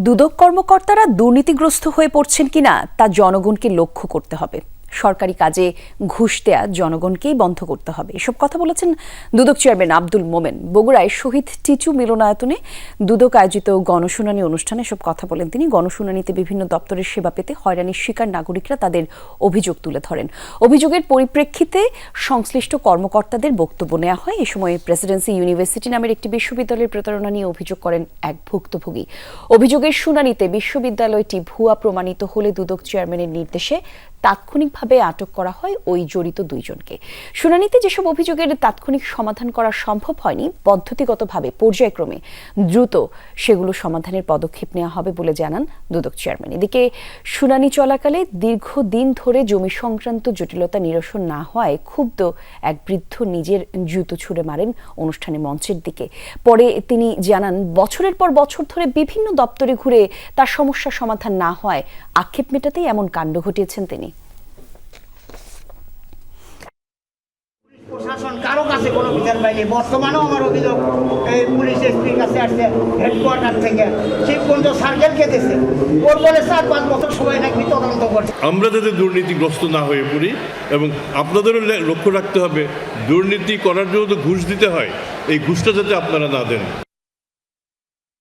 দুদক কর্মকর্তারা দুর্নীতিগ্রস্ত হয়ে পড়ছেন কিনা তা জনগণকে লক্ষ্য করতে হবে। সরকারি কাজে ঘুষ দেয়া জনগণকেই বন্ধ করতে হবে, এসব কথা বলেছেন দুদক চেয়ারম্যান আব্দুল মোমেন। বগুড়ায় শহীদ টিচু মিলনায়তনে দুদক আয়োজিত গণশুনানি অনুষ্ঠানে এসব কথা বলেন তিনি। গণশুনানিতে বিভিন্ন দপ্তরের সেবা পেতে হয়রানির শিকার নাগরিকরা তাদের অভিযোগ তুলে ধরেন। অভিযোগের পরিপ্রেক্ষিতে সংশ্লিষ্ট কর্মকর্তাদের বক্তব্য নেওয়া হয়। এ সময় প্রেসিডেন্সি ইউনিভার্সিটি নামের একটি বিশ্ববিদ্যালয়ের প্রতারণা নিয়ে অভিযোগ করেন এক ভুক্তভোগী। অভিযোগের শুনানিতে বিশ্ববিদ্যালয়টি ভুয়া প্রমাণিত হলে দুদক চেয়ারম্যানের নির্দেশে তাৎক্ষণিকভাবে আটক করা হয় ওই জড়িত দুইজনকে। শুনানিতে যেসব অভিযোগের তাৎক্ষণিক সমাধান করা সম্ভব হয়নি, পদ্ধতিগতভাবে পর্যায়ক্রমে দ্রুত সেগুলো সমাধানের পদক্ষেপ নেওয়া হবে বলে জানান দুদক চেয়ারম্যান। এদিকে শুনানি চলাকালে দীর্ঘদিন ধরে জমি সংক্রান্ত জটিলতা নিরসন না হওয়ায় ক্ষুব্ধ এক বৃদ্ধ নিজের জুতো ছুঁড়ে মারেন অনুষ্ঠানে মঞ্চের দিকে। পরে তিনি জানান, বছরের পর বছর ধরে বিভিন্ন দপ্তরে ঘুরে তার সমস্যা সমাধান না হওয়ায় আক্ষেপ মেটাতেই এমন কাণ্ড ঘটিয়েছেন তিনি। প্রশাসন কারো কাছে কোনো বিচার পায়নি। বর্তমানেও আমার অভিযোগ এই পুলিশ এসপির কাছে আসছে, হেডকোয়ার্টার থেকে চিফ পর্যন্ত সার্কেলকে দিয়েছে। ওর বলে 4-5 বছর সময় নাকি তদন্ত করছে। আমরা যাতে দুর্নীতিগ্রস্ত না হয়ে পড়ি, এবং আপনাদেরও লক্ষ্য রাখতে হবে দুর্নীতি করার জন্য তো ঘুষ দিতে হয়, এই ঘুষটা যাতে আপনারা না দেন।